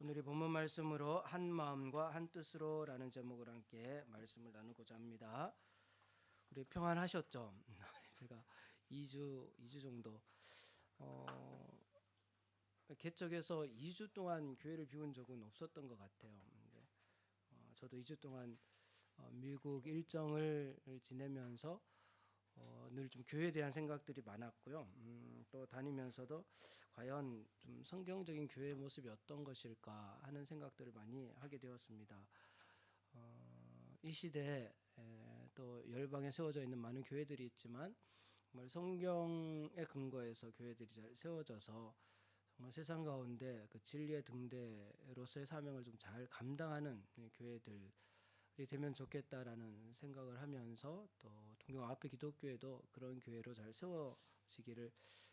오늘의 본문 말씀으로 한 마음과 한 뜻으로라는 제목을 함께 말씀을 나누고자 합니다. 우리 평안하셨죠? 제가 2주 정도 개척해서 2주 동안 교회를 비운 적은 없었던 것 같아요. 근데 저도 2주 동안 미국 일정을 지내면서 늘 좀 교회에 대한 생각들이 많았고요. 또 다니면서도 과연 좀 성경적인 교회의 모습이 어떤 것일까 하는 생각들을 많이 하게 되었습니다. 이 시대에 또 열방에 세워져 있는 많은 교회들이 있지만 정말 성경의 근거에서 교회들이 잘 세워져서 정말 세상 가운데 그 진리의 등대로서의 사명을 좀 잘 감당하는 교회들 되면 좋겠다라는 생각을 하면서 또 동경 앞에 기독교회도 그런 교회로 잘 세워지기를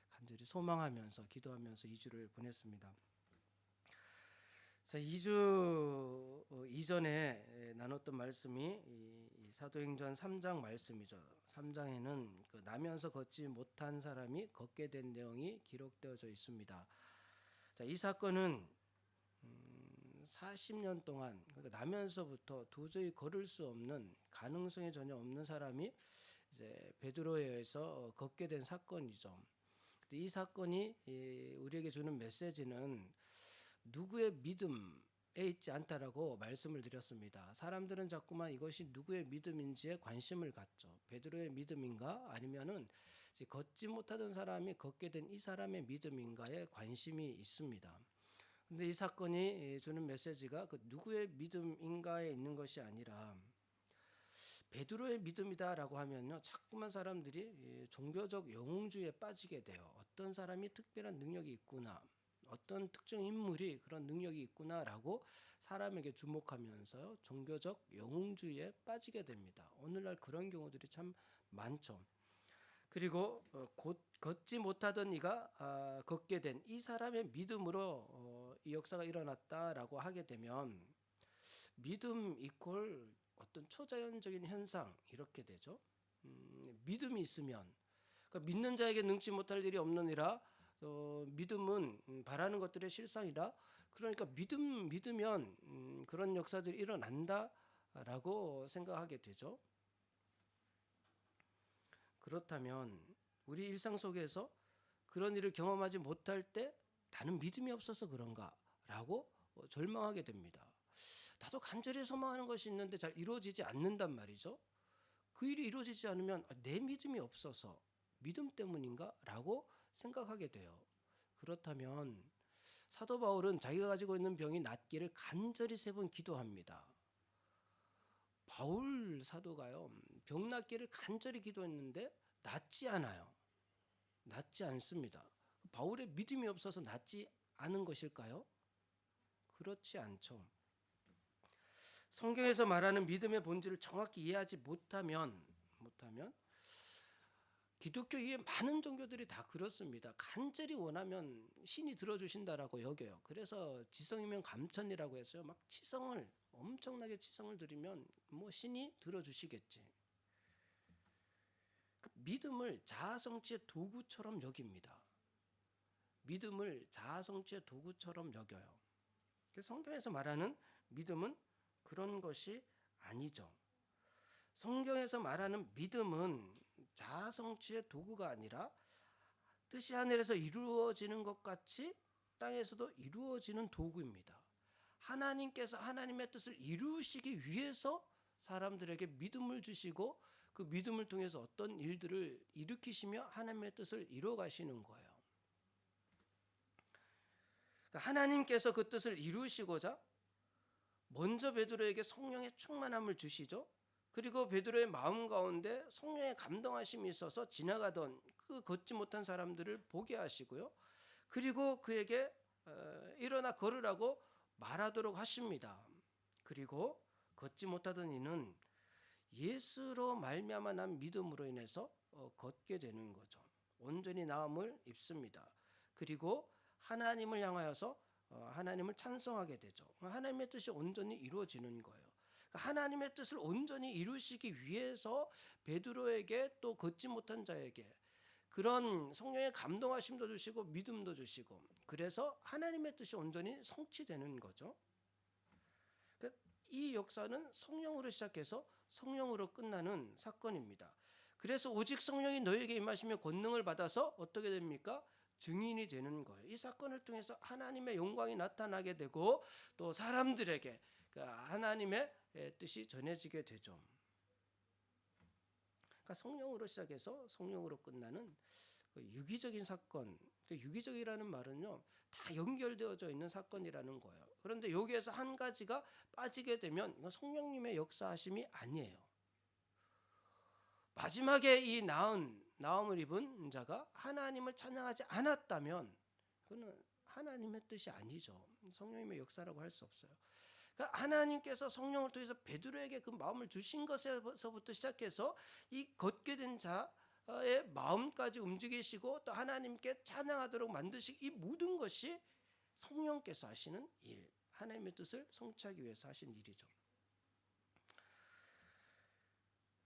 간절히 소망하면서 기도하면서 2주를 보냈습니다. 자, 2주 이전에 나눴던 말씀이 이 사도행전 3장 말씀이죠. 3장에는 그 나면서 걷지 못한 사람이 걷게 된 내용이 기록되어져 있습니다. 자, 이 사건은 40년 동안 그러니까 나면서부터 도저히 걸을 수 없는 가능성이 전혀 없는 사람이 이제 베드로에 의해서 걷게 된 사건이죠. 근데 이 사건이 우리에게 주는 메시지는 누구의 믿음에 있지 않다라고 말씀을 드렸습니다. 사람들은 자꾸만 이것이 누구의 믿음인지에 관심을 갖죠. 베드로의 믿음인가 아니면은 걷지 못하던 사람이 걷게 된 이 사람의 믿음인가에 관심이 있습니다. 근데 이 사건이 주는 메시지가 그 누구의 믿음인가에 있는 것이 아니라 베드로의 믿음이다라고 하면요, 자꾸만 사람들이 종교적 영웅주의에 빠지게 돼요. 어떤 사람이 특별한 능력이 있구나, 어떤 특정 인물이 그런 능력이 있구나라고 사람에게 주목하면서 종교적 영웅주의에 빠지게 됩니다. 오늘날 그런 경우들이 참 많죠. 그리고 곧 걷지 못하던 이가 걷게 된 이 사람의 믿음으로 이 역사가 일어났다라고 하게 되면 믿음 이퀄 어떤 초자연적인 현상 이렇게 되죠. 믿음이 있으면 그러니까 믿는 자에게 능치 못할 일이 없느니라. 믿음은 바라는 것들의 실상이라. 그러니까 믿으면 그런 역사들이 일어난다라고 생각하게 되죠. 그렇다면 우리 일상 속에서 그런 일을 경험하지 못할 때 나는 믿음이 없어서 그런가라고 절망하게 됩니다. 나도 간절히 소망하는 것이 있는데 잘 이루어지지 않는단 말이죠. 그 일이 이루어지지 않으면 내 믿음이 없어서 믿음 때문인가? 라고 생각하게 돼요. 그렇다면 사도 바울은 자기가 가지고 있는 병이 낫기를 간절히 3번 기도합니다. 바울 사도가요, 병 낫기를 간절히 기도했는데 낫지 않아요. 낫지 않습니다. 바울의 믿음이 없어서 낫지 않은 것일까요? 그렇지 않죠. 성경에서 말하는 믿음의 본질을 정확히 이해하지 못하면 기독교 이외에 많은 종교들이 다 그렇습니다. 간절히 원하면 신이 들어주신다라고 여겨요. 그래서 지성이면 감천이라고 했어요. 막 엄청나게 치성을 드리면 뭐 신이 들어주시겠지. 그 믿음을 자아성취의 도구처럼 여깁니다. 믿음을 자아성취의 도구처럼 여겨요. 성경에서 말하는 믿음은 그런 것이 아니죠. 성경에서 말하는 믿음은 자아성취의 도구가 아니라 뜻이 하늘에서 이루어지는 것 같이 땅에서도 이루어지는 도구입니다. 하나님께서 하나님의 뜻을 이루시기 위해서 사람들에게 믿음을 주시고 그 믿음을 통해서 어떤 일들을 일으키시며 하나님의 뜻을 이루어 가시는 거예요. 그러니까 하나님께서 그 뜻을 이루시고자 먼저 베드로에게 성령의 충만함을 주시죠. 그리고 베드로의 마음 가운데 성령의 감동하심이 있어서 지나가던 그 걷지 못한 사람들을 보게 하시고요. 그리고 그에게 일어나 걸으라고 말하도록 하십니다. 그리고 걷지 못하던 이는 예수로 말미암아 난 믿음으로 인해서 걷게 되는 거죠. 온전히 나음을 입습니다. 그리고 하나님을 향하여서 하나님을 찬송하게 되죠. 하나님의 뜻이 온전히 이루어지는 거예요. 하나님의 뜻을 온전히 이루시기 위해서 베드로에게 또 걷지 못한 자에게 그런 성령의 감동하심도 주시고 믿음도 주시고 그래서 하나님의 뜻이 온전히 성취되는 거죠. 이 역사는 성령으로 시작해서 성령으로 끝나는 사건입니다. 그래서 오직 성령이 너에게 임하시며 권능을 받아서 어떻게 됩니까? 증인이 되는 거예요. 이 사건을 통해서 하나님의 영광이 나타나게 되고 또 사람들에게 하나님의 뜻이 전해지게 되죠. 그러니까 성령으로 시작해서 성령으로 끝나는 유기적인 사건. 유기적이라는 말은요, 다 연결되어져 있는 사건이라는 거예요. 그런데 여기에서 한 가지가 빠지게 되면 이건 성령님의 역사하심이 아니에요. 마지막에 이 나음을 입은 자가 하나님을 찬양하지 않았다면 그거는 하나님의 뜻이 아니죠. 성령님의 역사라고 할 수 없어요. 그러니까 하나님께서 성령을 통해서 베드로에게 그 마음을 주신 것에서부터 시작해서 이 걷게 된 자의 마음까지 움직이시고 또 하나님께 찬양하도록 만드시고 이 모든 것이 성령께서 하시는 일, 하나님의 뜻을 성취하기 위해서 하신 일이죠.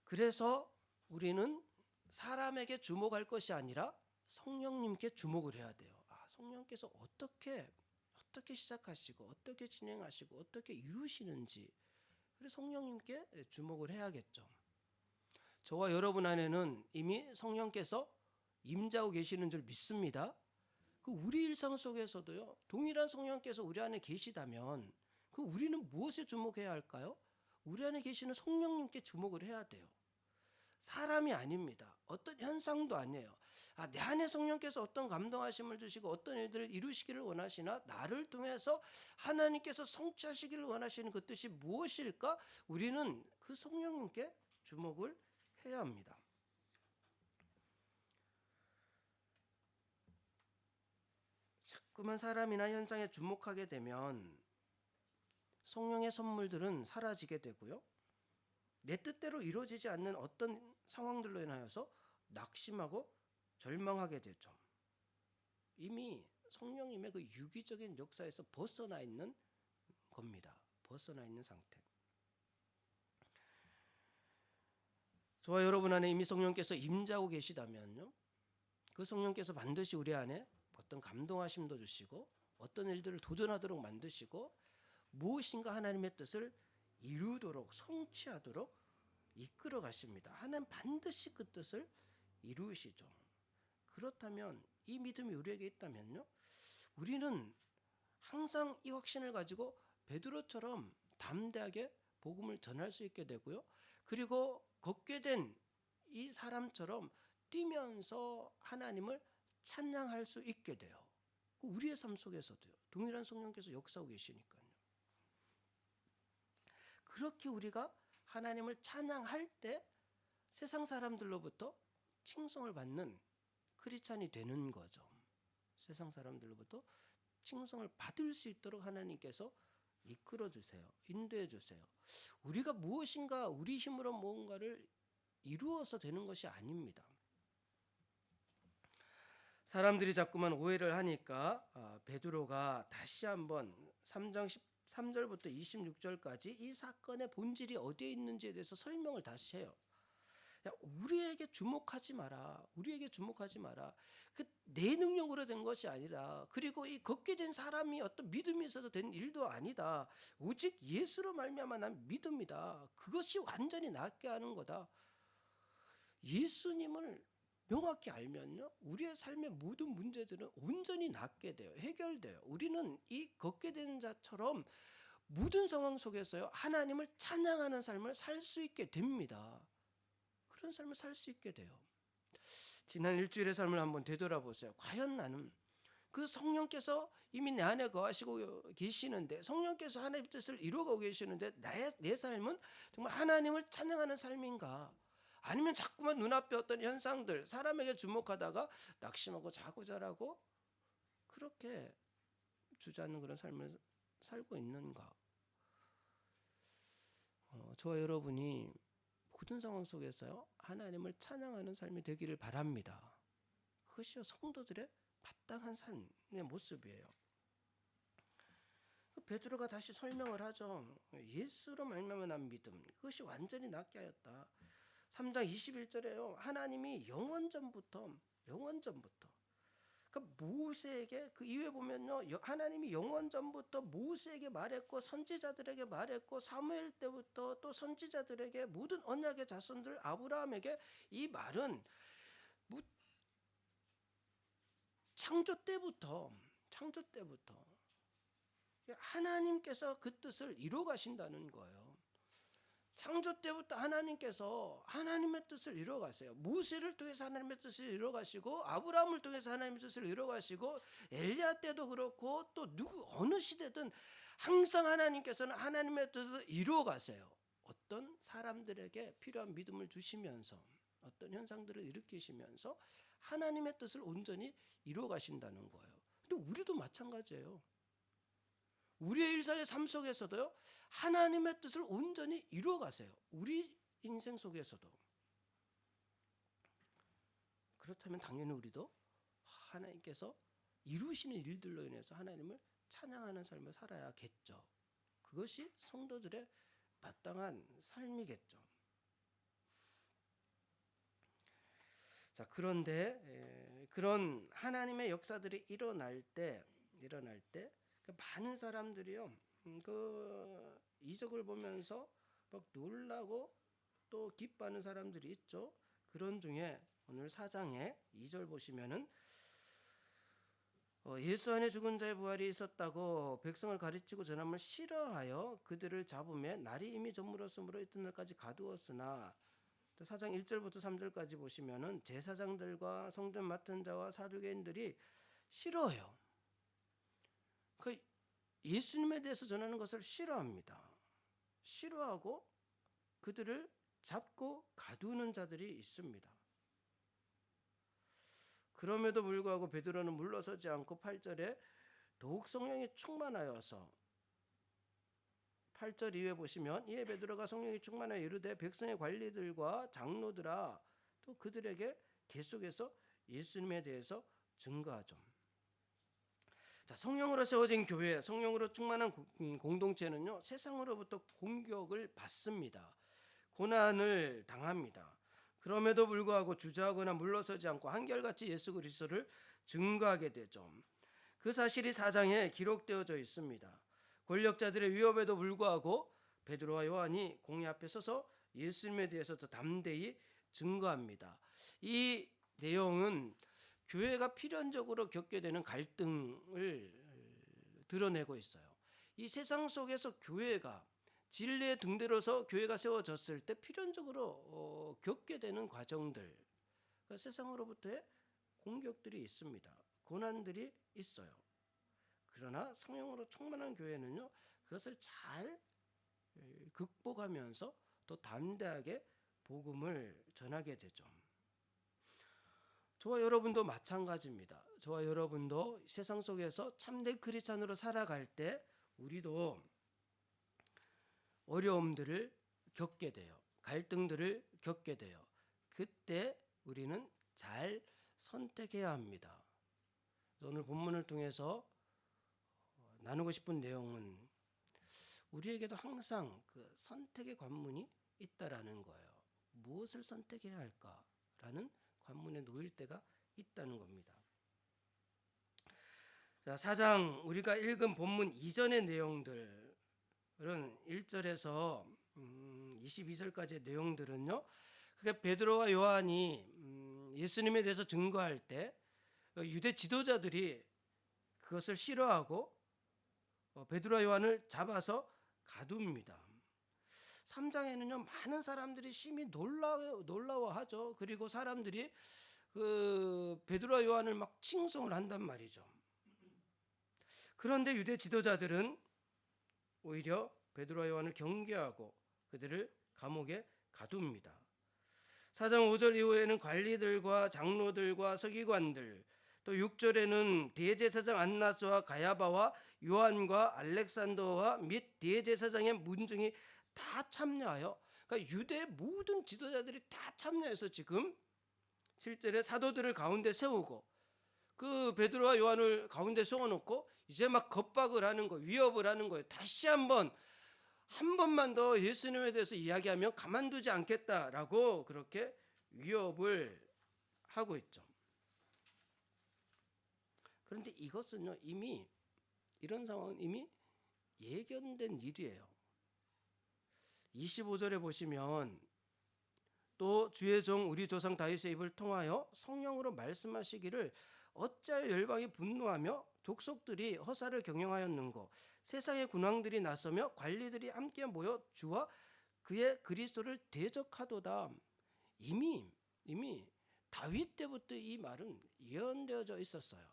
그래서 우리는 사람에게 주목할 것이 아니라 성령님께 주목을 해야 돼요. 성령께서 어떻게 시작하시고 어떻게 진행하시고 어떻게 이루시는지, 그래서 성령님께 주목을 해야겠죠. 저와 여러분 안에는 이미 성령께서 임재하고 계시는 줄 믿습니다. 우리 일상 속에서도요, 동일한 성령께서 우리 안에 계시다면 우리는 무엇에 주목해야 할까요? 우리 안에 계시는 성령님께 주목을 해야 돼요. 사람이 아닙니다. 어떤 현상도 아니에요. 내 안에 성령께서 어떤 감동하심을 주시고 어떤 일들을 이루시기를 원하시나, 나를 통해서 하나님께서 성취하시기를 원하시는 그 뜻이 무엇일까? 우리는 그 성령님께 주목을 해야 합니다. 자꾸만 사람이나 현상에 주목하게 되면 성령의 선물들은 사라지게 되고요, 내 뜻대로 이루어지지 않는 어떤 상황들로 인하여서 낙심하고 절망하게 되죠. 이미 성령님의 그 유기적인 역사에서 벗어나 있는 겁니다. 벗어나 있는 상태. 저와 여러분 안에 이미 성령께서 임재하고 계시다면요, 그 성령께서 반드시 우리 안에 어떤 감동하심도 주시고 어떤 일들을 도전하도록 만드시고 무엇인가 하나님의 뜻을 이루도록 성취하도록 이끌어 가십니다. 하나님 반드시 그 뜻을 이루시죠. 그렇다면 이 믿음이 우리에게 있다면요, 우리는 항상 이 확신을 가지고 베드로처럼 담대하게 복음을 전할 수 있게 되고요, 그리고 걷게 된 이 사람처럼 뛰면서 하나님을 찬양할 수 있게 돼요. 우리의 삶 속에서도요, 동일한 성령께서 역사하고 계시니까요. 그렇게 우리가 하나님을 찬양할 때 세상 사람들로부터 칭송을 받는 크리스찬이 되는 거죠. 세상 사람들로부터 칭송을 받을 수 있도록 하나님께서 이끌어 주세요. 인도해 주세요. 우리가 무엇인가 우리 힘으로 무언가를 이루어서 되는 것이 아닙니다. 사람들이 자꾸만 오해를 하니까 베드로가 다시 한번 3장 13절부터 26절까지 이 사건의 본질이 어디에 있는지에 대해서 설명을 다시 해요. 우리에게 주목하지 마라. 우리에게 주목하지 마라. 내 능력으로 된 것이 아니라, 그리고 이 걷게 된 사람이 어떤 믿음이 있어서 된 일도 아니다. 오직 예수로 말미암아 난 믿음이다. 그것이 완전히 낫게 하는 거다. 예수님을 명확히 알면요, 우리의 삶의 모든 문제들은 온전히 낫게 돼요. 해결돼요. 우리는 이 걷게 된 자처럼 모든 상황 속에서요, 하나님을 찬양하는 삶을 살 수 있게 됩니다. 그런 삶을 살 수 있게 돼요. 지난 일주일의 삶을 한번 되돌아보세요. 과연 나는 그 성령께서 이미 내 안에 거하시고 계시는데, 성령께서 하나님의 뜻을 이루어가고 계시는데 내 삶은 정말 하나님을 찬양하는 삶인가? 아니면 자꾸만 눈앞에 어떤 현상들, 사람에게 주목하다가 낙심하고 자고자라고 그렇게 주저앉는 그런 삶을 살고 있는가? 저와 여러분이 모든 상황 속에서요, 하나님을 찬양하는 삶이 되기를 바랍니다. 그것이 성도들의 마땅한 삶의 모습이에요. 베드로가 다시 설명을 하죠. 예수로 말미암아 난 믿음, 그것이 완전히 낫게 하였다. 3장 21절에요. 하나님이 영원전부터, 그러니까 모세에게 그 이후에 보면요, 하나님이 영원 전부터 모세에게 말했고 선지자들에게 말했고 사무엘 때부터 또 선지자들에게 모든 언약의 자손들 아브라함에게 이 말은 뭐 창조 때부터 하나님께서 그 뜻을 이루어 가신다는 거예요. 창조 때부터 하나님께서 하나님의 뜻을 이루어 가세요. 모세를 통해서 하나님의 뜻을 이루어 가시고 아브라함을 통해서 하나님의 뜻을 이루어 가시고 엘리야 때도 그렇고 또 어느 시대든 항상 하나님께서는 하나님의 뜻을 이루어 가세요. 어떤 사람들에게 필요한 믿음을 주시면서 어떤 현상들을 일으키시면서 하나님의 뜻을 온전히 이루어 가신다는 거예요. 근데 우리도 마찬가지예요. 우리의 일상의 삶 속에서도요, 하나님의 뜻을 온전히 이루어 가세요. 우리 인생 속에서도. 그렇다면 당연히 우리도 하나님께서 이루시는 일들로 인해서 하나님을 찬양하는 삶을 살아야겠죠. 그것이 성도들의 마땅한 삶이겠죠. 자, 그런데 그런 하나님의 역사들이 일어날 때 많은 사람들이요, 그 이적을 보면서 막 놀라고 또 기뻐하는 사람들이 있죠. 그런 중에 오늘 4장의 2절 보시면은 예수 안에 죽은 자의 부활이 있었다고 백성을 가르치고 전함을 싫어하여 그들을 잡음에 날이 이미 저물었으므로 이튿날까지 가두었으나, 또 4장 1절부터 3절까지 보시면은 제사장들과 성전 맡은 자와 사두개인들이 싫어해요. 그 예수님에 대해서 전하는 것을 싫어합니다. 싫어하고 그들을 잡고 가두는 자들이 있습니다. 그럼에도 불구하고 베드로는 물러서지 않고 8절에 더욱 성령이 충만하여서, 8절 이후에 보시면 이에 베드로가 성령이 충만하여 이르되 백성의 관리들과 장로들아, 또 그들에게 계속해서 예수님에 대해서 증거하죠. 자, 성령으로 세워진 교회, 성령으로 충만한 공동체는요, 세상으로부터 공격을 받습니다. 고난을 당합니다. 그럼에도 불구하고 주저하거나 물러서지 않고 한결같이 예수 그리스도를 증거하게 되죠. 그 사실이 4장에 기록되어져 있습니다. 권력자들의 위협에도 불구하고 베드로와 요한이 공회 앞에 서서 예수님에 대해서 더 담대히 증거합니다. 이 내용은 교회가 필연적으로 겪게 되는 갈등을 드러내고 있어요. 이 세상 속에서 교회가 진리의 등대로서 교회가 세워졌을 때 필연적으로 겪게 되는 과정들, 그러니까 세상으로부터의 공격들이 있습니다. 고난들이 있어요. 그러나 성령으로 충만한 교회는요, 그것을 잘 극복하면서 또 담대하게 복음을 전하게 되죠. 저와 여러분도 마찬가지입니다. 저와 여러분도 세상 속에서 참된 크리스찬으로 살아갈 때 우리도 어려움들을 겪게 돼요. 갈등들을 겪게 돼요. 그때 우리는 잘 선택해야 합니다. 오늘 본문을 통해서 나누고 싶은 내용은 우리에게도 항상 그 선택의 관문이 있다라는 거예요. 무엇을 선택해야 할까라는 관문에 놓일 때가 있다는 겁니다. 자, 4장 우리가 읽은 본문 이전의 내용들은 1절에서 22절까지의 내용들은요, 그게 베드로와 요한이 예수님에 대해서 증거할 때 유대 지도자들이 그것을 싫어하고 베드로와 요한을 잡아서 가둡니다. 3장에는요, 많은 사람들이 심히 놀라워하죠. 그리고 사람들이 그 베드로와 요한을 막 칭송을 한단 말이죠. 그런데 유대 지도자들은 오히려 베드로와 요한을 경계하고 그들을 감옥에 가둡니다. 4장 5절 이후에는 관리들과 장로들과 서기관들, 또 6절에는 대제사장 안나스와 가야바와 요한과 알렉산더와 및 대제사장의 문중이 다 참여하여, 그러니까 유대 모든 지도자들이 다 참여해서 지금 7절에 사도들을 가운데 세우고 그 베드로와 요한을 가운데 세워놓고 이제 막 겁박을 하는 거예요. 위협을 하는 거예요. 다시 한 번만 더 예수님에 대해서 이야기하면 가만두지 않겠다라고 그렇게 위협을 하고 있죠. 그런데 이것은요, 이미 이런 상황은 이미 예견된 일이에요. 25절에 보시면 또 주의 종 우리 조상 다윗의 입을 통하여 성령으로 말씀하시기를 어찌하여 열방이 분노하며 족속들이 허사를 경영하였는고 세상의 군왕들이 나서며 관리들이 함께 모여 주와 그의 그리스도를 대적하도다. 이미 다윗 때부터 이 말은 예언되어져 있었어요.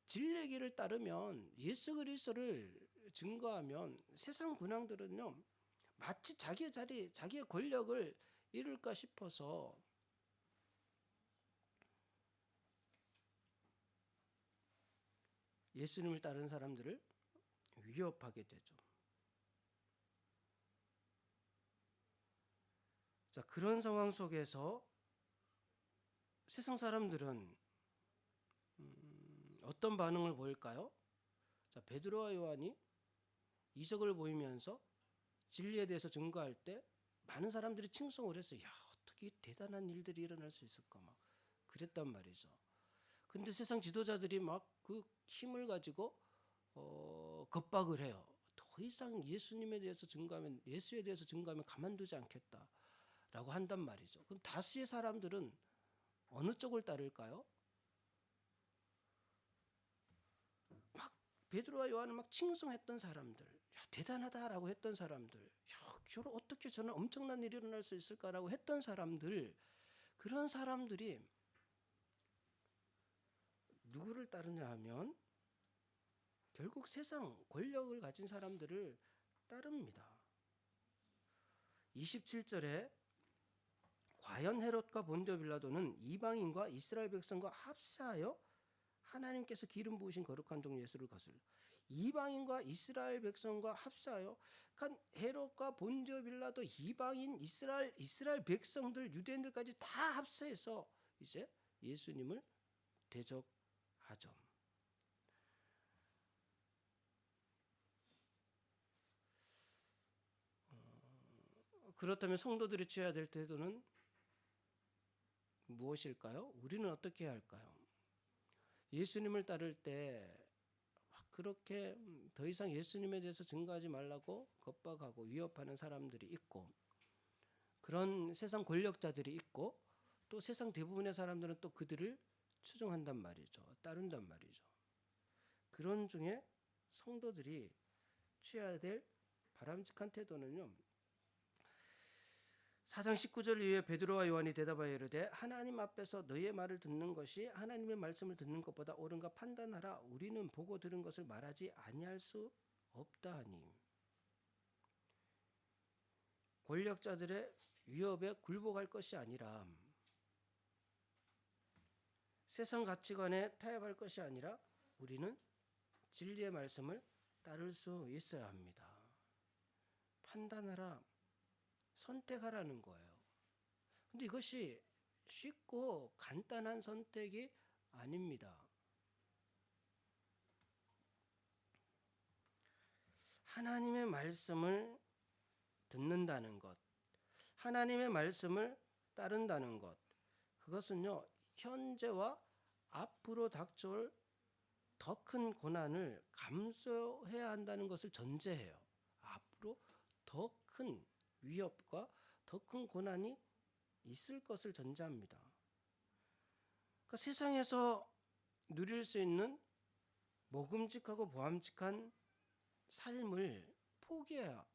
진리의 길을 따르면 예수 그리스도를 증거하면 세상 군왕들은요 마치 자기의 자리, 자기의 권력을 잃을까 싶어서 예수님을 따르는 사람들을 위협하게 되죠. 자, 그런 상황 속에서 세상 사람들은 어떤 반응을 보일까요? 자, 베드로와 요한이 이적을 보이면서 진리에 대해서 증거할 때 많은 사람들이 칭송을 했어요. 야, 어떻게 대단한 일들이 일어날 수 있을까 막 그랬단 말이죠. 근데 세상 지도자들이 막 그 힘을 가지고 겁박을 해요. 더 이상 예수님에 대해서 증거하면 예수에 대해서 증거하면 가만두지 않겠다라고 한단 말이죠. 그럼 다수의 사람들은 어느 쪽을 따를까요? 막 베드로와 요한을 막 칭송했던 사람들, 야, 대단하다라고 했던 사람들, 야, 어떻게 저는 엄청난 일이 일어날 수 있을까라고 했던 사람들, 그런 사람들이 누구를 따르냐 하면 결국 세상 권력을 가진 사람들을 따릅니다. 27절에 과연 헤롯과 본디오 빌라도는 이방인과 이스라엘 백성과 합사하여 하나님께서 기름 부으신 거룩한 종 예수를 거슬러 이방인과 이스라엘 백성과 합사하여 그러니까 헤롯과 본디오 빌라도 이방인 이스라엘 백성들 유대인들까지 다 합세해서 이제 예수님을 대적하죠. 그렇다면 성도들이 취해야 될 태도는 무엇일까요? 우리는 어떻게 해야 할까요? 예수님을 따를 때 그렇게 더 이상 예수님에 대해서 증거하지 말라고 겁박하고 위협하는 사람들이 있고 그런 세상 권력자들이 있고 또 세상 대부분의 사람들은 또 그들을 추종한단 말이죠. 따른단 말이죠. 그런 중에 성도들이 취해야 될 바람직한 태도는요. 4장 19절 이후에 베드로와 요한이 대답하여 이르되 하나님 앞에서 너희의 말을 듣는 것이 하나님의 말씀을 듣는 것보다 옳은가 판단하라. 우리는 보고 들은 것을 말하지 아니할 수 없다 하니. 권력자들의 위협에 굴복할 것이 아니라 세상 가치관에 타협할 것이 아니라 우리는 진리의 말씀을 따를 수 있어야 합니다. 판단하라. 선택하라는 거예요. 근데 이것이 쉽고 간단한 선택이 아닙니다. 하나님의 말씀을 듣는다는 것, 하나님의 말씀을 따른다는 것, 그것은요, 현재와 앞으로 닥쳐올 더 큰 고난을 감수해야 한다는 것을 전제해요. 앞으로 더 큰 위협과 더 큰 고난이 있을 것을 전제합니다. 그러니까 세상에서 누릴 수 있는 먹음직하고 보암직한 삶을 포기해야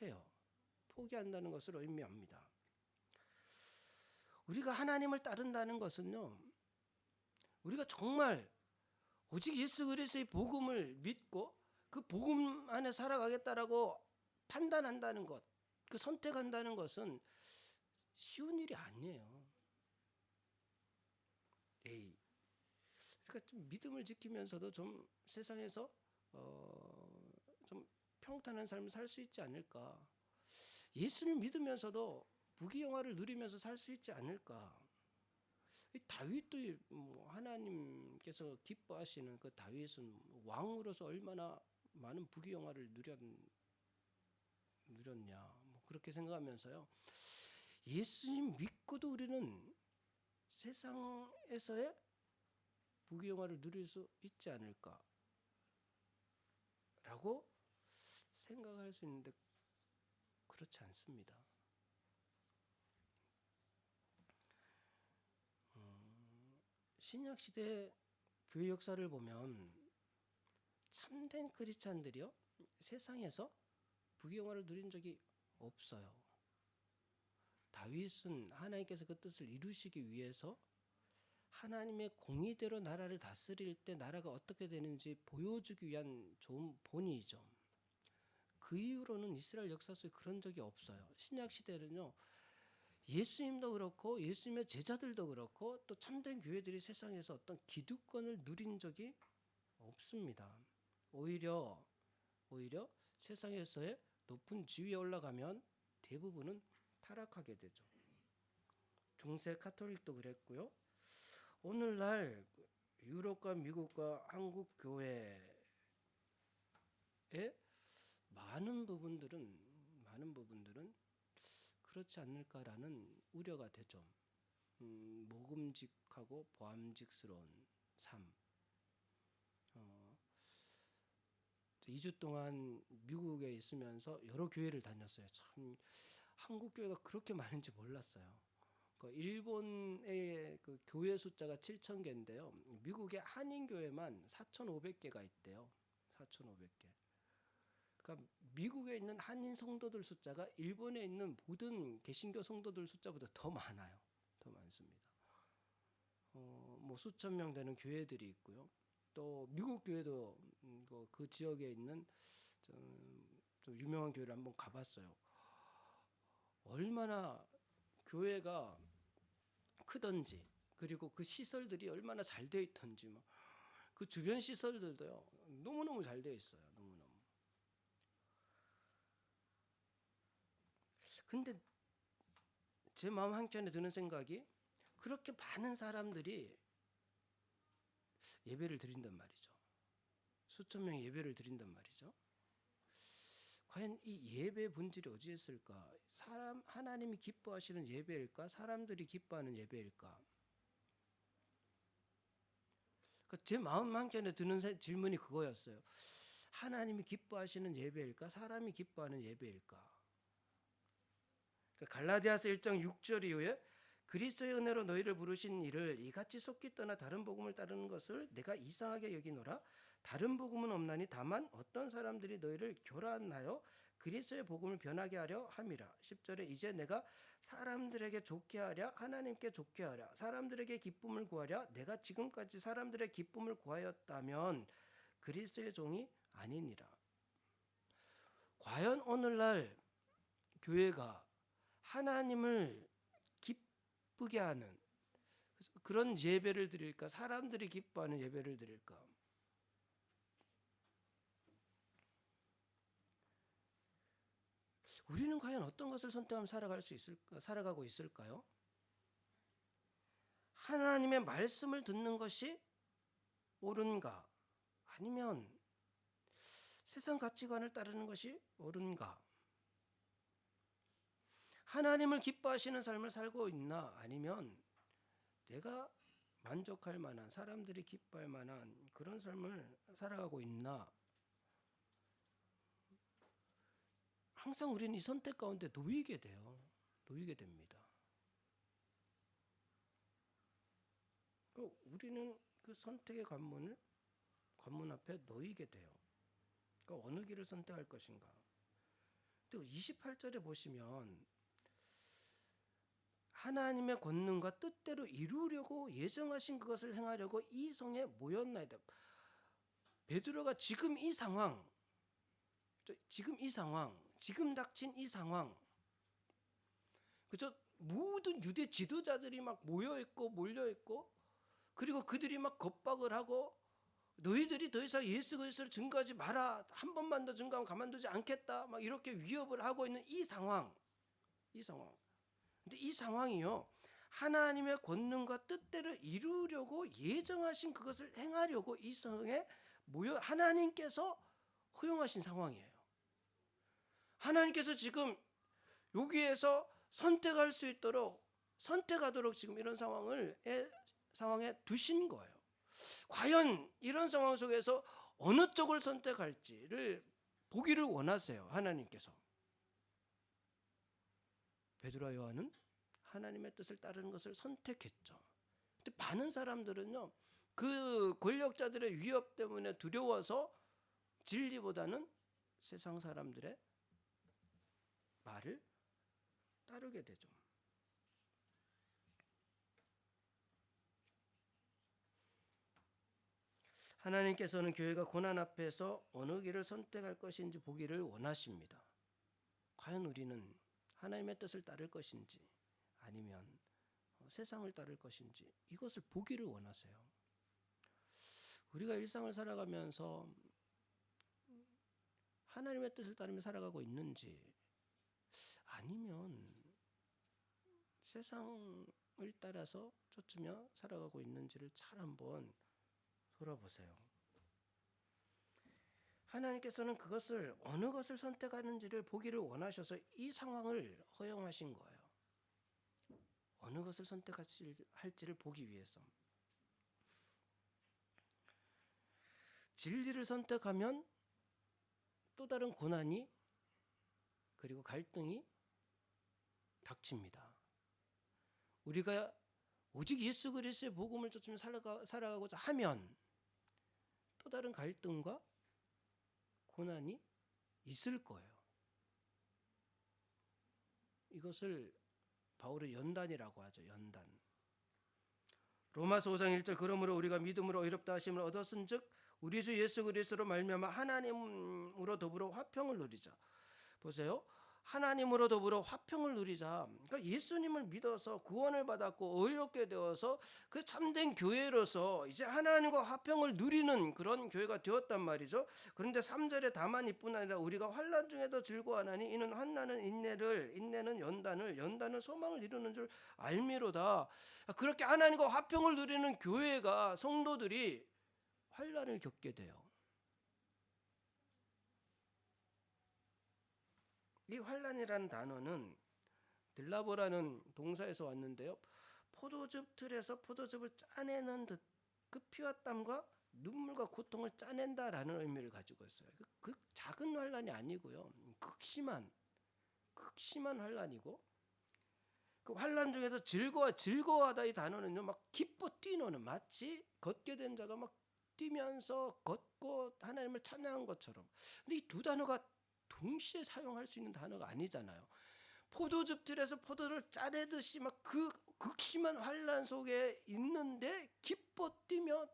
해요. 포기한다는 것을 의미합니다. 우리가 하나님을 따른다는 것은요, 우리가 정말 오직 예수 그리스도의 복음을 믿고 그 복음 안에 살아가겠다라고 판단한다는 것, 그 선택한다는 것은 쉬운 일이 아니에요. 그러니까 좀 믿음을 지키면서도 좀 세상에서 좀 평탄한 삶을 살 수 있지 않을까. 예수를 믿으면서도 부귀영화를 누리면서 살 수 있지 않을까. 다윗도 하나님께서 기뻐하시는 그 다윗은 왕으로서 얼마나 많은 부귀영화를 누렸냐. 뭐 그렇게 생각하면서요. 예수님 믿고도 우리는 세상에서의 부귀영화를 누릴 수 있지 않을까라고 생각할 수 있는데 그렇지 않습니다. 신약 시대 교회 역사를 보면 참된 크리스찬들이요 세상에서 부귀영화를 누린 적이 없어요. 다윗은 하나님께서 그 뜻을 이루시기 위해서 하나님의 공의대로 나라를 다스릴 때 나라가 어떻게 되는지 보여주기 위한 좋은 본이죠. 그 이후로는 이스라엘 역사 속에 그런 적이 없어요. 신약 시대는요. 예수님도 그렇고 예수님의 제자들도 그렇고 또 참된 교회들이 세상에서 어떤 기득권을 누린 적이 없습니다. 오히려 세상에서의 높은 지위에 올라가면 대부분은 타락하게 되죠. 중세 카톨릭도 그랬고요. 오늘날 유럽과 미국과 한국 교회의 많은 부분들은 그렇지 않을까라는 우려가 되죠. 모금직하고 보암직스러운 삶. 2주 동안 미국에 있으면서 여러 교회를 다녔어요. 참 한국 교회가 그렇게 많은지 몰랐어요. 일본의 그 교회 숫자가 7,000개인데요. 미국의 한인 교회만 4,500개가 있대요. 4,500개. 그러니까 미국에 있는 한인 성도들 숫자가 일본에 있는 모든 개신교 성도들 숫자보다 더 많아요. 더 많습니다. 뭐 수천 명 되는 교회들이 있고요. 또 미국 교회도 그 지역에 있는 좀 유명한 교회를 한번 가봤어요. 얼마나 교회가 크던지 그리고 그 시설들이 얼마나 잘 되어 있던지 그 주변 시설들도요 너무너무 잘 되어 있어요. 너무너무. 근데 제 마음 한켠에 드는 생각이 그렇게 많은 사람들이 예배를 드린단 말이죠. 수천 명이 예배를 드린단 말이죠. 과연 이 예배의 본질이 어디에 있을까? 하나님이 기뻐하시는 예배일까? 사람들이 기뻐하는 예배일까? 그러니까 제 마음 한켠에 드는 질문이 그거였어요. 하나님이 기뻐하시는 예배일까? 사람이 기뻐하는 예배일까? 그러니까 갈라디아서 1장 6절 이후에 그리스도의 은혜로 너희를 부르신 이를 이같이 속기 떠나 다른 복음을 따르는 것을 내가 이상하게 여기노라. 다른 복음은 없나니 다만 어떤 사람들이 너희를 교란하여 그리스도의 복음을 변하게 하려 함이라. 10절에 이제 내가 사람들에게 좋게 하랴 하나님께 좋게 하랴 사람들에게 기쁨을 구하랴 내가 지금까지 사람들의 기쁨을 구하였다면 그리스도의 종이 아니니라. 과연 오늘날 교회가 하나님을 기쁘게 하는 그런 예배를 드릴까? 사람들이 기뻐하는 예배를 드릴까? 우리는 과연 어떤 것을 선택하면 살아가고 있을까요? 하나님의 말씀을 듣는 것이 옳은가? 아니면 세상 가치관을 따르는 것이 옳은가? 하나님을 기뻐하시는 삶을 살고 있나? 아니면 내가 만족할 만한, 사람들이 기뻐할 만한 그런 삶을 살아가고 있나? 항상 우리는 이 선택 가운데 놓이게 됩니다. 우리는 그 선택의 관문 앞에 놓이게 돼요. 그러니까 어느 길을 선택할 것인가? 또 28절에 보시면 하나님의 권능과 뜻대로 이루려고 예정하신 그것을 행하려고 이 성에 모였나이다. 베드로가 지금 이 상황, 지금 닥친 이 상황, 그죠? 모든 유대 지도자들이 막 몰려 있고, 그리고 그들이 막 겁박을 하고 너희들이 더 이상 예수 그리스도를 증거하지 마라. 한 번만 더 증거하면 가만두지 않겠다. 막 이렇게 위협을 하고 있는 이 상황. 근데 이 상황이요. 하나님의 권능과 뜻대로 이루려고 예정하신 그것을 행하려고 이 성에 모여 하나님께서 허용하신 상황이에요. 하나님께서 지금 여기에서 선택하도록 지금 이런 상황에 두신 거예요. 과연 이런 상황 속에서 어느 쪽을 선택할지를 보기를 원하세요, 하나님께서. 베드로와 요한은 하나님의 뜻을 따르는 것을 선택했죠. 근데 많은 사람들은요, 그 권력자들의 위협 때문에 두려워서 진리보다는 세상 사람들의 말을 따르게 되죠. 하나님께서는 교회가 고난 앞에서 어느 길을 선택할 것인지 보기를 원하십니다. 과연 우리는 하나님의 뜻을 따를 것인지 아니면 세상을 따를 것인지 이것을 보기를 원하세요. 우리가 일상을 살아가면서 하나님의 뜻을 따르며 살아가고 있는지 아니면 세상을 따라서 쫓으며 살아가고 있는지를 잘 한번 돌아보세요. 하나님께서는 그것을 어느 것을 선택하는지를 보기를 원하셔서 이 상황을 허용하신 거예요. 어느 것을 선택할지를 보기 위해서. 진리를 선택하면 또 다른 고난이 그리고 갈등이 닥칩니다. 우리가 오직 예수 그리스도의 복음을 쫓으며 살아가고자 하면 또 다른 갈등과 고난이 있을 거예요. 이것을 바울의 연단이라고 하죠. 연단. 로마서 5장 1절 그러므로 우리가 믿음으로 의롭다 하심을 얻었은즉 우리 주 예수 그리스도로 말미암아 하나님으로 더불어 화평을 누리자. 보세요. 하나님으로 더불어 화평을 누리자. 그러니까 예수님을 믿어서 구원을 받았고 의롭게 되어서 그 참된 교회로서 이제 하나님과 화평을 누리는 그런 교회가 되었단 말이죠. 그런데 3절에 다만 이뿐 아니라 우리가 환난 중에도 즐거워하나니 이는 환난은 인내는 연단은 소망을 이루는 줄 알미로다. 그렇게 하나님과 화평을 누리는 교회가 성도들이 환난을 겪게 돼요. 이 환난이라는 단어는 들라보라는 동사에서 왔는데요. 포도즙 틀에서 포도즙을 짜내는 듯 그 피와 땀과 눈물과 고통을 짜낸다라는 의미를 가지고 있어요. 그 작은 환난이 아니고요. 극심한 환난이고 그 환난 중에서 즐거워하다 이 단어는요. 막 기뻐 뛰노는 마치 걷게 된 자가 막 뛰면서 걷고 하나님을 찬양한 것처럼. 근데 이 두 단어가 동시에 사용할 수 있는 단어가 아니잖아요. 포도즙 틀에서 포도를 짜내듯이 막 그 극심한 환난 속에 있는데 기뻐 뛰며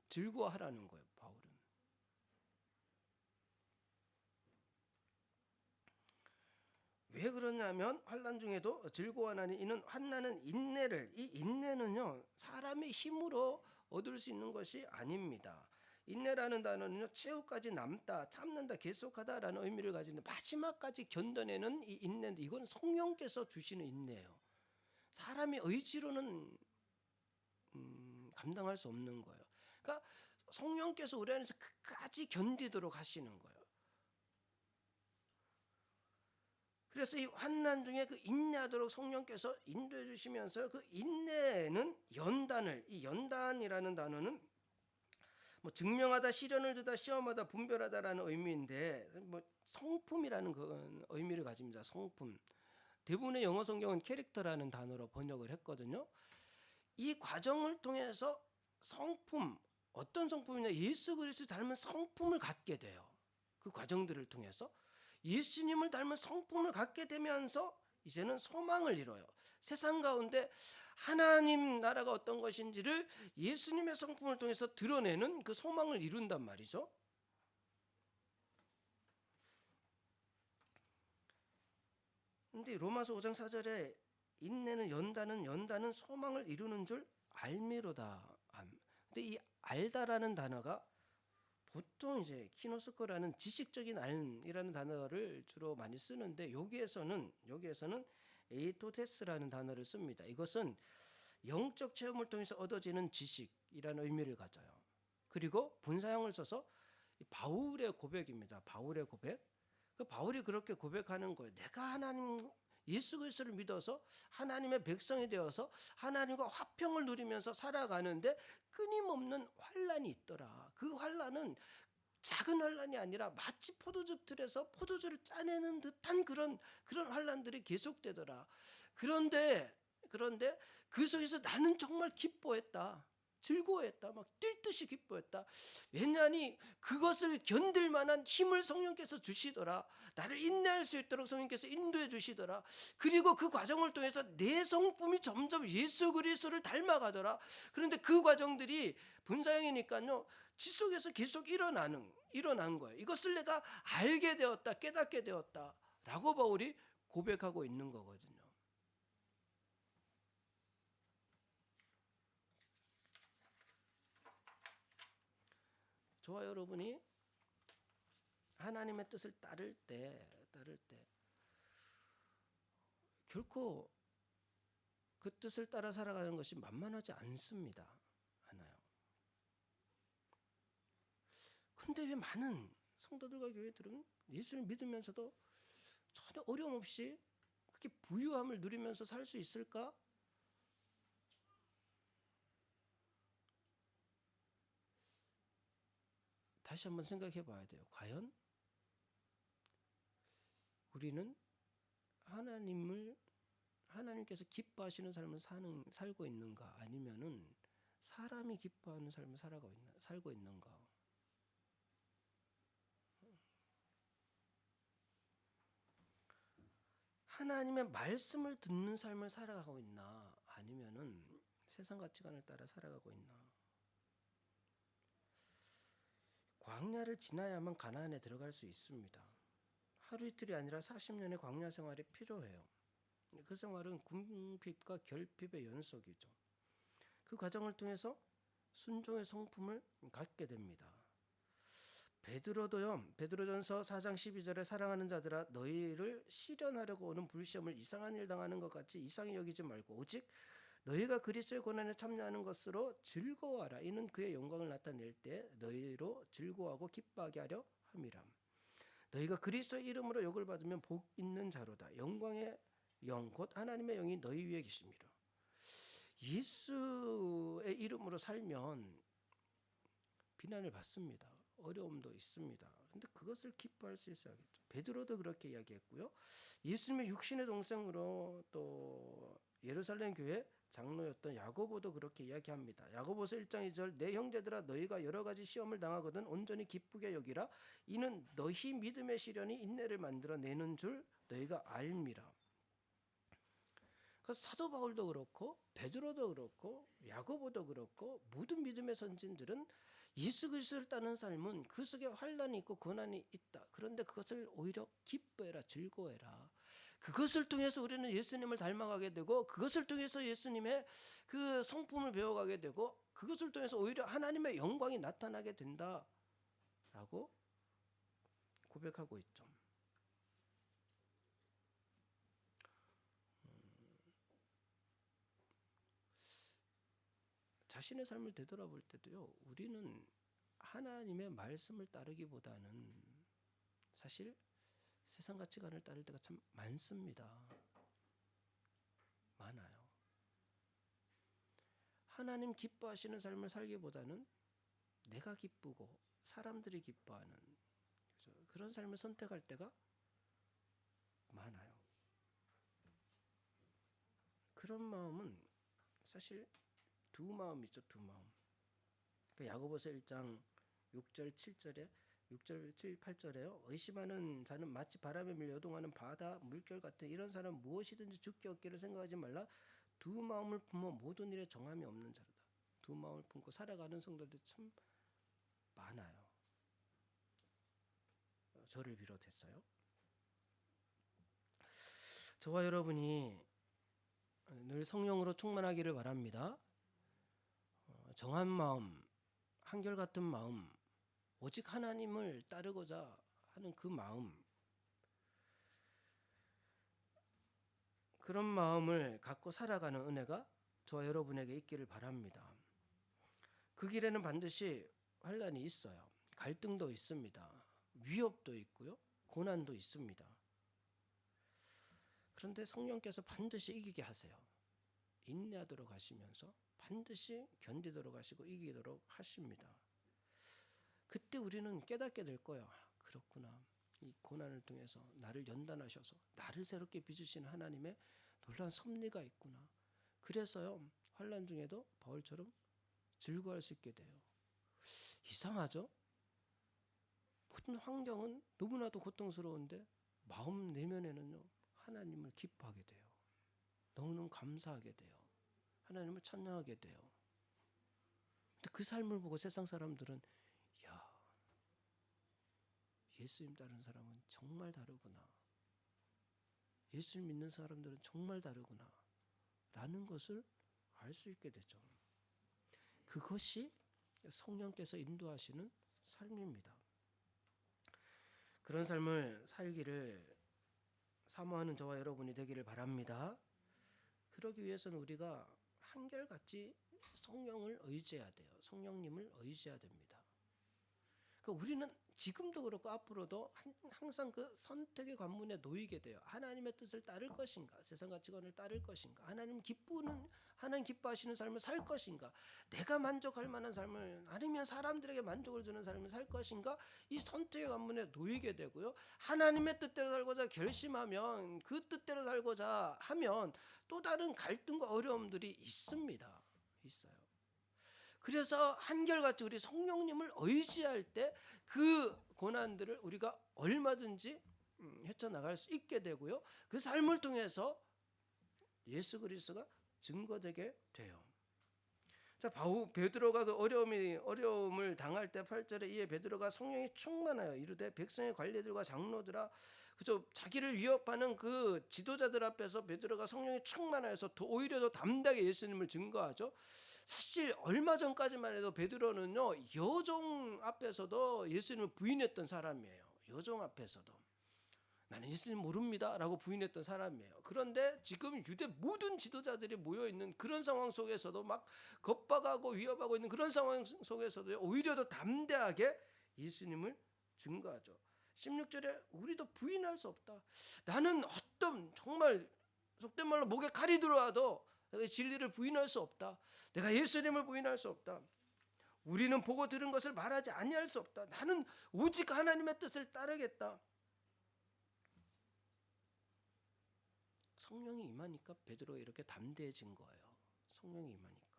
즐거워하라는 거예요. 바울은. 왜 그러냐면 환난 중에도 즐거워하나니 이는 환난은 인내를 이 인내는요 사람의 힘으로 얻을 수 있는 것이 아닙니다. 인내라는 단어는요 최후까지 남다, 참는다, 계속하다라는 의미를 가지는데 마지막까지 견뎌내는 이 인내인데 이건 성령께서 주시는 인내예요. 사람의 의지로는 감당할 수 없는 거예요. 그러니까 성령께서 우리 안에서 끝까지 견디도록 하시는 거예요. 그래서 이 환난 중에 그 인내하도록 성령께서 인도해 주시면서 그 인내는 이 연단이라는 단어는 뭐 증명하다, 시련을 두다, 시험하다, 분별하다라는 의미인데 뭐 성품이라는 그 의미를 가집니다. 성품. 대부분의 영어 성경은 캐릭터라는 단어로 번역을 했거든요. 이 과정을 통해서 성품, 어떤 성품이냐? 예수 그리스도 닮은 성품을 갖게 돼요. 그 과정들을 통해서 예수님을 닮은 성품을 갖게 되면서 이제는 소망을 이뤄요. 세상 가운데 하나님 나라가 어떤 것인지를 예수님의 성품을 통해서 드러내는 그 소망을 이룬단 말이죠. 근데 로마서 5장 4절에 인내는 연단은 소망을 이루는 줄 알미로다. 근데 이 알다라는 단어가 보통 이제 키노스코라는 지식적인 알이라는 단어를 주로 많이 쓰는데 여기에서는 에이토테스라는 단어를 씁니다. 이것은 영적 체험을 통해서 얻어지는 지식이라는 의미를 가져요. 그리고 분사형을 써서 바울의 고백입니다. 바울의 고백. 그 바울이 그렇게 고백하는 거예요. 내가 하나님 예수 그리스도를 믿어서 하나님의 백성이 되어서 하나님과 화평을 누리면서 살아가는데 끊임없는 환란이 있더라. 그 환란은 작은 환란이 아니라 마치 포도즙 틀에서 포도주를 짜내는 듯한 그런 환란들이 계속되더라. 그런데 그 속에서 나는 정말 기뻐했다. 즐거워했다. 막 뛸 듯이 기뻐했다. 왜냐하니 그것을 견딜 만한 힘을 성령께서 주시더라. 나를 인내할 수 있도록 성령께서 인도해 주시더라. 그리고 그 과정을 통해서 내 성품이 점점 예수 그리스도를 닮아가더라. 그런데 그 과정들이 분사형이니까요, 지속해서 계속 일어난 거예요. 이것을 내가 알게 되었다, 깨닫게 되었다라고 바울이 고백하고 있는 거거든요. 저와 여러분이 하나님의 뜻을 따를 때 결코 그 뜻을 따라 살아가는 것이 만만하지 않습니다. 않아요. 그런데 왜 많은 성도들과 교회들은 예수를 믿으면서도 전혀 어려움 없이 그렇게 부유함을 누리면서 살 수 있을까? 다시 한번 생각해 봐야 돼요. 과연 우리는 하나님께서 기뻐하시는 삶을 살고 있는가, 아니면은 사람이 기뻐하는 삶을 살고 있는가? 하나님의 말씀을 듣는 삶을 살아가고 있나, 아니면은 세상 가치관을 따라 살아가고 있나? 광야를 지나야만 가나안에 들어갈 수 있습니다. 하루 이틀이 아니라 40년의 광야 생활이 필요해요. 그 생활은 궁핍과 결핍의 연속이죠. 그 과정을 통해서 순종의 성품을 갖게 됩니다. 베드로도요, 베드로전서 4장 12절에 사랑하는 자들아 너희를 시련하려고 오는 불시험을 이상한 일 당하는 것 같이 이상히 여기지 말고 오직 너희가 그리스도의 고난에 참여하는 것으로 즐거워하라. 이는 그의 영광을 나타낼 때 너희로 즐거워하고 기뻐하게 하려 함이라. 너희가 그리스도의 이름으로 욕을 받으면 복 있는 자로다. 영광의 영 곧 하나님의 영이 너희 위에 계십니다. 예수의 이름으로 살면 비난을 받습니다. 어려움도 있습니다. 근데 그것을 기뻐할 수 있어야겠죠. 베드로도 그렇게 이야기했고요. 예수님의 육신의 동생으로 또 예루살렘 교회 장로였던 야고보도 그렇게 이야기합니다. 야고보서 1장 2절 내 형제들아 너희가 여러 가지 시험을 당하거든 온전히 기쁘게 여기라. 이는 너희 믿음의 시련이 인내를 만들어 내는 줄 너희가 알미라. 그래서 사도 바울도 그렇고 베드로도 그렇고 야고보도 그렇고 모든 믿음의 선진들은 예수 그리스도를 따르는 삶은 그 속에 환난이 있고 고난이 있다. 그런데 그것을 오히려 기뻐해라, 즐거워해라. 그것을 통해서 우리는 예수님을 닮아가게 되고 그것을 통해서 예수님의 그 성품을 배워가게 되고 그것을 통해서 오히려 하나님의 영광이 나타나게 된다라고 고백하고 있죠. 자신의 삶을 되돌아볼 때도요, 우리는 하나님의 말씀을 따르기보다는 사실 세상 가치관을 따를 때가 참 많습니다. 많아요. 하나님 기뻐하시는 삶을 살기보다는 내가 기쁘고 사람들이 기뻐하는 그런 삶을 선택할 때가 많아요. 그런 마음은 사실 두 마음이죠. 두 마음. 야고보서 1장 6절 7절에 6절 7, 8절에요. 의심하는 자는 마치 바람에 밀려 요동하는 바다 물결 같은 이런 사람은 무엇이든지 죽게 얻기를 생각하지 말라. 두 마음을 품어 모든 일에 정함이 없는 자로다. 두 마음을 품고 살아가는 성도들이 참 많아요. 저를 비롯했어요. 저와 여러분이 늘 성령으로 충만하기를 바랍니다. 정한 마음, 한결같은 마음, 오직 하나님을 따르고자 하는 그 마음, 그런 마음을 갖고 살아가는 은혜가 저와 여러분에게 있기를 바랍니다. 그 길에는 반드시 환난이 있어요. 갈등도 있습니다. 위협도 있고요. 고난도 있습니다. 그런데 성령께서 반드시 이기게 하세요. 인내하도록 하시면서 반드시 견디도록 하시고 이기도록 하십니다. 그때 우리는 깨닫게 될 거예요. 그렇구나. 이 고난을 통해서 나를 연단하셔서 나를 새롭게 빚으시는 하나님의 놀라운 섭리가 있구나. 그래서요, 환난 중에도 바울처럼 즐거워할 수 있게 돼요. 이상하죠? 모든 환경은 너무나도 고통스러운데 마음 내면에는요, 하나님을 기뻐하게 돼요. 너무너무 감사하게 돼요. 하나님을 찬양하게 돼요. 근데 그 삶을 보고 세상 사람들은 야, 예수님 따르는 사람은 정말 다르구나. 예수를 믿는 사람들은 정말 다르구나. 라는 것을 알 수 있게 되죠. 그것이 성령께서 인도하시는 삶입니다. 그런 삶을 살기를 사모하는 저와 여러분이 되기를 바랍니다. 그러기 위해서는 우리가 한결같이 성령을 의지해야 돼요. 성령님을 의지해야 됩니다. 그러니까 우리는 지금도 그렇고 앞으로도 항상 그 선택의 관문에 놓이게 돼요. 하나님의 뜻을 따를 것인가, 세상 가치관을 따를 것인가, 하나님 기뻐하시는 삶을 살 것인가, 내가 만족할 만한 삶을, 아니면 사람들에게 만족을 주는 삶을 살 것인가, 이 선택의 관문에 놓이게 되고요. 하나님의 뜻대로 살고자 결심하면, 그 뜻대로 살고자 하면 또 다른 갈등과 어려움들이 있습니다. 있어요. 그래서 한결같이 우리 성령님을 의지할 때 그 고난들을 우리가 얼마든지 헤쳐나갈 수 있게 되고요. 그 삶을 통해서 예수 그리스도가 증거되게 돼요. 자, 베드로가 그 어려움을 당할 때 8절에 이에 베드로가 성령이 충만하여 이르되 백성의 관리들과 장로들아, 그저 자기를 위협하는 그 지도자들 앞에서 베드로가 성령이 충만하여서 오히려 더 담대하게 예수님을 증거하죠. 사실 얼마 전까지만 해도 베드로는요, 여종 앞에서도 예수님을 부인했던 사람이에요. 여종 앞에서도 나는 예수님 모릅니다 라고 부인했던 사람이에요. 그런데 지금 유대 모든 지도자들이 모여있는 그런 상황 속에서도 막 겁박하고 위협하고 있는 그런 상황 속에서도 오히려 더 담대하게 예수님을 증거하죠. 16절에 우리도 부인할 수 없다. 나는 어떤 정말 속된 말로 목에 칼이 들어와도 내가 진리를 부인할 수 없다. 내가 예수님을 부인할 수 없다. 우리는 보고 들은 것을 말하지 아니할 수 없다. 나는 오직 하나님의 뜻을 따르겠다. 성령이 임하니까 베드로가 이렇게 담대해진 거예요. 성령이 임하니까.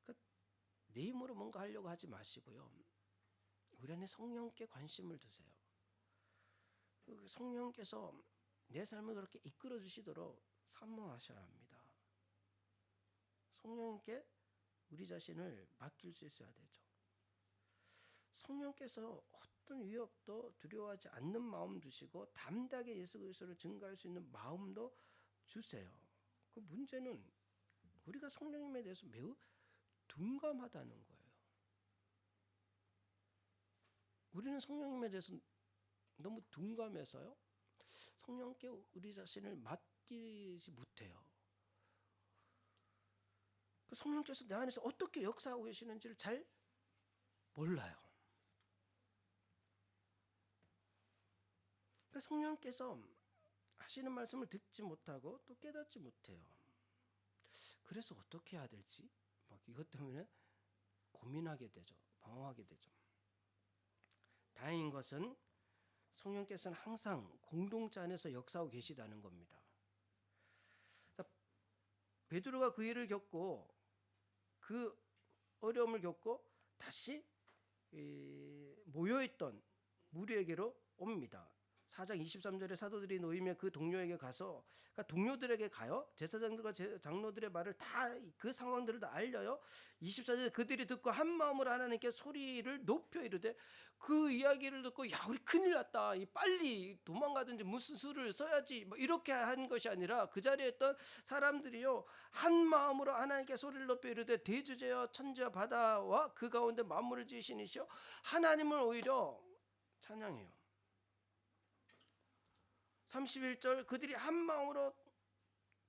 그러니까 내 힘으로 뭔가 하려고 하지 마시고요. 우리 안에 성령께 관심을 두세요. 성령께서 내 삶을 그렇게 이끌어 주시도록 사모하셔야 합니다. 성령께 우리 자신을 맡길 수 있어야 되죠. 성령께서 어떤 위협도 두려워하지 않는 마음 주시고 담대하게 예수 그리스도를 증거할 수 있는 마음도 주세요. 그 문제는 우리가 성령님에 대해서 매우 둔감하다는 거예요. 우리는 성령님에 대해서 너무 둔감해서요, 성령께 우리 자신을 맡기지 못해요. 그 성령께서 내 안에서 어떻게 역사하고 계시는지를 잘 몰라요. 그러니까 성령께서 하시는 말씀을 듣지 못하고 또 깨닫지 못해요. 그래서 어떻게 해야 될지 막 이것 때문에 고민하게 되죠. 방황하게 되죠. 다행인 것은 성령께서는 항상 공동체 안에서 역사하고 계시다는 겁니다. 베드로가 그 일을 겪고 그 어려움을 겪고 다시 모여있던 무리에게로 옵니다. 4장 23절에 사도들이 모이면 그 동료에게 가서, 그러니까 동료들에게 가요. 제사장들과 장로들의 말을 다, 그 상황들을 다 알려요. 24절에 그들이 듣고 한 마음으로 하나님께 소리를 높여 이르되, 그 이야기를 듣고 야, 우리 큰일 났다, 빨리 도망가든지 무슨 수를 써야지, 뭐 이렇게 한 것이 아니라 그 자리에 있던 사람들이요, 한 마음으로 하나님께 소리를 높여 이르되 대주제여 천지와 바다와 그 가운데 만물을 지으신 이시여 하나님을 오히려 찬양해요. 31절 그들이 한 마음으로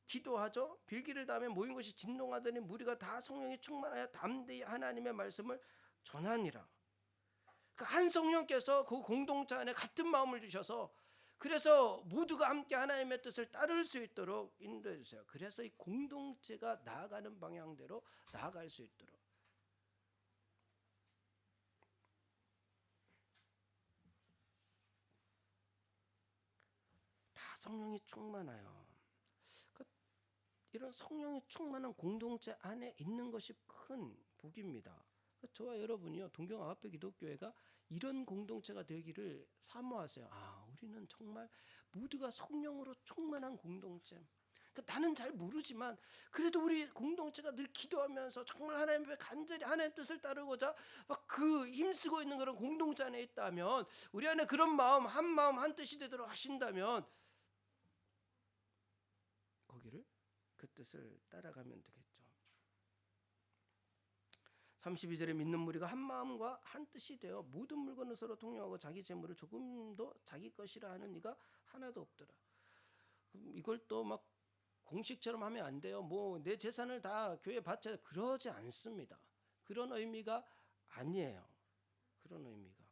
기도하죠. 빌기를 다음에 모인 것이 진동하더니 무리가 다 성령이 충만하여 담대히 하나님의 말씀을 전하니라. 한 성령께서 그 공동체 안에 같은 마음을 주셔서 그래서 모두가 함께 하나님의 뜻을 따를 수 있도록 인도해 주세요. 그래서 이 공동체가 나아가는 방향대로 나아갈 수 있도록. 다 성령이 충만하여. 이런 성령이 충만한 공동체 안에 있는 것이 큰 복입니다. 저와 여러분이요, 동경 아가페 기독교회가 이런 공동체가 되기를 사모하세요. 우리는 정말 모두가 성령으로 충만한 공동체. 나는 잘 모르지만 그래도 우리 공동체가 늘 기도하면서 정말 하나님 앞에 간절히 하나님 뜻을 따르고자 막 그 힘쓰고 있는 그런 공동체 안에 있다면, 우리 안에 그런 마음 한 뜻이 되도록 하신다면 거기를 그 뜻을 따라가면 되겠죠. 32절에 믿는 무리가 한 마음과 한 뜻이 되어 모든 물건을 서로 통용하고 자기 재물을 조금도 자기 것이라 하는 이가 하나도 없더라. 이걸 또 막 공식처럼 하면 안 돼요. 뭐 내 재산을 다 교회에 바쳐야, 그러지 않습니다. 그런 의미가 아니에요. 그런 의미가.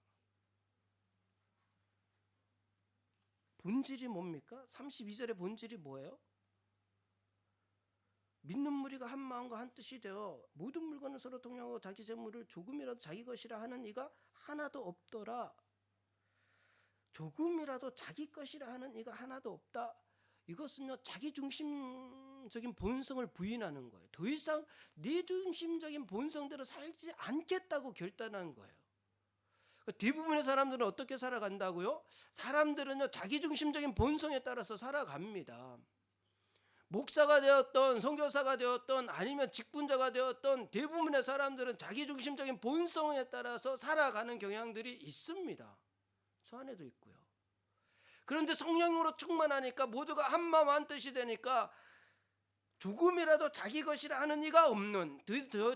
본질이 뭡니까? 32절의 본질이 뭐예요? 믿는 무리가 한 마음과 한 뜻이 되어 모든 물건을 서로 통용하고 자기 재물을 조금이라도 자기 것이라 하는 이가 하나도 없더라. 조금이라도 자기 것이라 하는 이가 하나도 없다. 이것은요, 자기 중심적인 본성을 부인하는 거예요. 더 이상 내 중심적인 본성대로 살지 않겠다고 결단한 거예요. 대부분의 사람들은 어떻게 살아간다고요? 사람들은요, 자기 중심적인 본성에 따라서 살아갑니다. 목사가 되었던, 선교사가 되었던, 아니면 직분자가 되었던 대부분의 사람들은 자기 중심적인 본성에 따라서 살아가는 경향들이 있습니다. 저 안에도 있고요. 그런데 성령으로 충만하니까 모두가 한 마음 한 뜻이 되니까 조금이라도 자기 것이라 하는 이가 없는,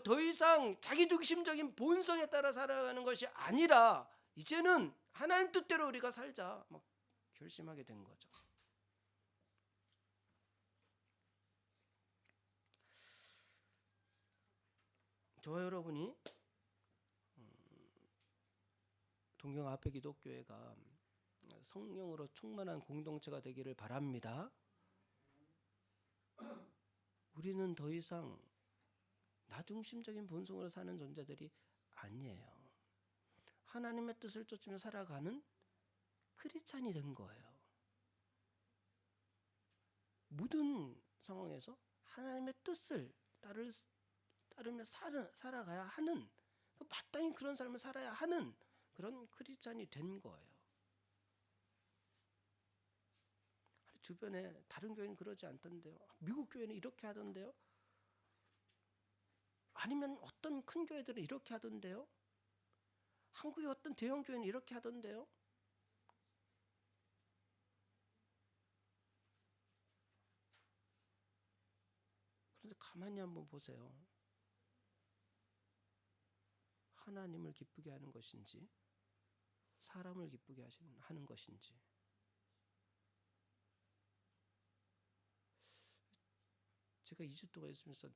더 이상 자기 중심적인 본성에 따라 살아가는 것이 아니라 이제는 하나님 뜻대로 우리가 살자 막 결심하게 된 거죠. 저와 여러분이 동경 아페 기독교회가 성령으로 충만한 공동체가 되기를 바랍니다. 우리는 더 이상 나 중심적인 본성으로 사는 존재들이 아니에요. 하나님의 뜻을 쫓으며 살아가는 크리스찬이 된 거예요. 모든 상황에서 하나님의 뜻을 따르며 살아가야 하는, 마땅히 그런 삶을 살아야 하는 그런 크리스찬이 된 거예요. 주변에 다른 교회는 그러지 않던데요. 미국 교회는 이렇게 하던데요. 아니면 어떤 큰 교회들은 이렇게 하던데요. 한국의 어떤 대형 교회는 이렇게 하던데요. 그런데 가만히 한번 보세요. 하나님을 기쁘게 하는 것인지 사람을 기쁘게 하는 것인지. 제가 2주 동안 있으면서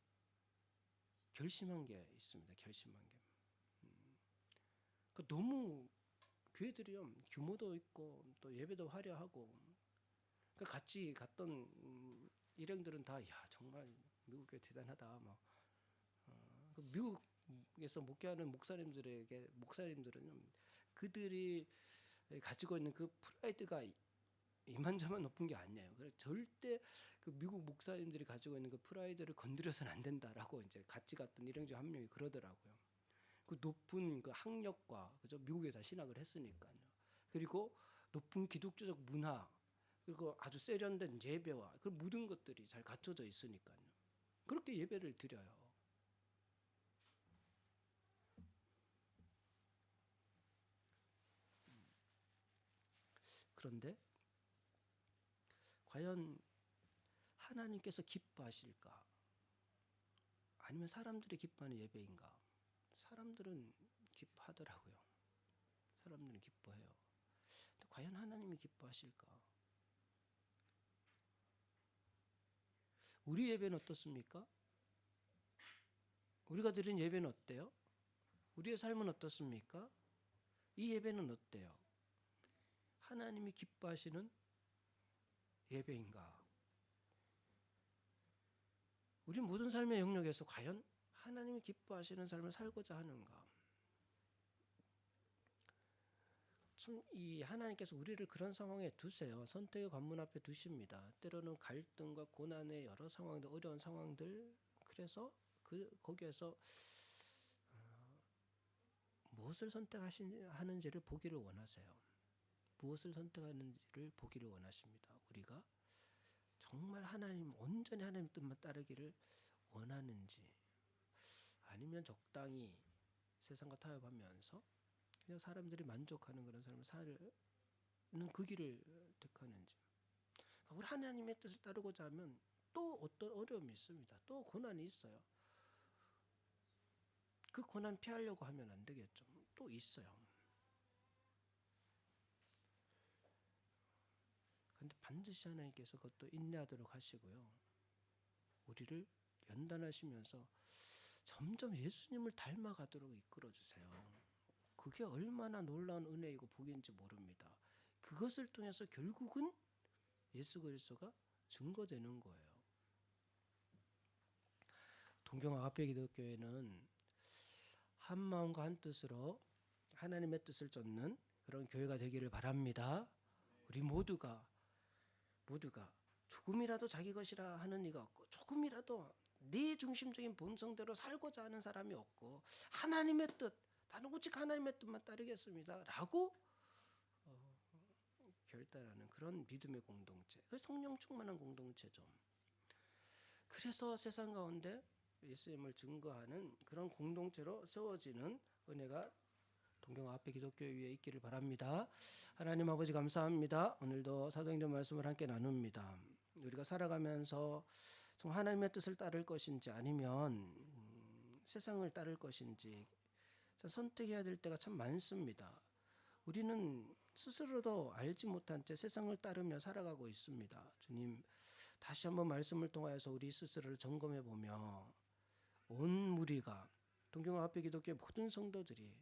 결심한 게 있습니다. 결심한 게. 너무 교회들이요, 규모도 있고 또 예배도 화려하고, 같이 갔던 일행들은 다 정말 미국 교회 대단하다. 미국에서 목회하는 목사님들은 그들이 가지고 있는 그 프라이드가 이만저만 높은 게 아니에요. 그래서 절대 그 미국 목사님들이 가지고 있는 그 프라이드를 건드려서는 안 된다라고 이제 같이 갔던 일행 중 한 명이 그러더라고요. 그 높은 그 학력과, 그죠? 미국에서 신학을 했으니까요. 그리고 높은 기독교적 문화, 그리고 아주 세련된 예배와 그 모든 것들이 잘 갖춰져 있으니까요. 그렇게 예배를 드려요. 그런데 과연 하나님께서 기뻐하실까? 아니면 사람들이 기뻐하는 예배인가? 사람들은 기뻐하더라고요. 사람들은 기뻐해요. 근데 과연 하나님이 기뻐하실까? 우리 예배는 어떻습니까? 우리가 드린 예배는 어때요? 우리의 삶은 어떻습니까? 이 예배는 어때요? 하나님이 기뻐하시는 예배인가? 우리 모든 삶의 영역에서 과연 하나님이 기뻐하시는 삶을 살고자 하는가? 참 이 하나님께서 우리를 그런 상황에 두세요. 선택의 관문 앞에 두십니다. 때로는 갈등과 고난의 여러 상황들, 어려운 상황들. 그래서 거기에서 무엇을 선택하는지를 보기를 원하세요. 무엇을 선택하는지를 보기를 원하십니다. 우리가 정말 온전히 하나님 뜻만 따르기를 원하는지, 아니면 적당히 세상과 타협하면서 그냥 사람들이 만족하는 그런 삶을 사는 그 길을 택하는지. 그러니까 우리 하나님의 뜻을 따르고자 하면 또 어떤 어려움이 있습니다. 또 고난이 있어요. 그 고난 피하려고 하면 안 되겠죠. 또 있어요. 그런데 반드시 하나님께서 그것도 인내하도록 하시고요. 우리를 연단하시면서 점점 예수님을 닮아가도록 이끌어주세요. 그게 얼마나 놀라운 은혜이고 복인지 모릅니다. 그것을 통해서 결국은 예수 그리스도가 증거되는 거예요. 동경 아가페 기독교회는 한 마음과 한 뜻으로 하나님의 뜻을 쫓는 그런 교회가 되기를 바랍니다. 우리 모두가 조금이라도 자기 것이라 하는 이가 없고, 조금이라도 내 중심적인 본성대로 살고자 하는 사람이 없고, 하나님의 뜻, 나는 오직 하나님의 뜻만 따르겠습니다 라고 결단하는 그런 믿음의 공동체, 성령 충만한 공동체죠. 그래서 세상 가운데 예수님을 증거하는 그런 공동체로 세워지는 은혜가 동경 앞에 기독교 위에 있기를 바랍니다. 하나님 아버지 감사합니다. 오늘도 사도행전 말씀을 함께 나눕니다. 우리가 살아가면서 정말 하나님의 뜻을 따를 것인지 아니면 세상을 따를 것인지 선택해야 될 때가 참 많습니다. 우리는 스스로도 알지 못한 채 세상을 따르며 살아가고 있습니다. 주님, 다시 한번 말씀을 통하여서 우리 스스로를 점검해 보며 온 무리가, 동경 앞에 기독교의 모든 성도들이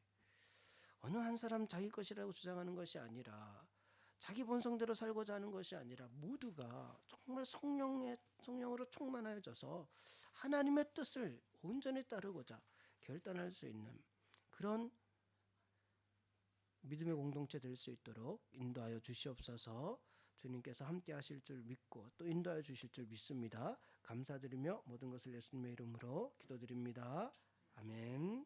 어느 한 사람 자기 것이라고 주장하는 것이 아니라, 자기 본성대로 살고자 하는 것이 아니라, 모두가 정말 성령으로 충만해져서 하나님의 뜻을 온전히 따르고자 결단할 수 있는 그런 믿음의 공동체 될 수 있도록 인도하여 주시옵소서. 주님께서 함께 하실 줄 믿고 또 인도하여 주실 줄 믿습니다. 감사드리며 모든 것을 예수님의 이름으로 기도드립니다. 아멘.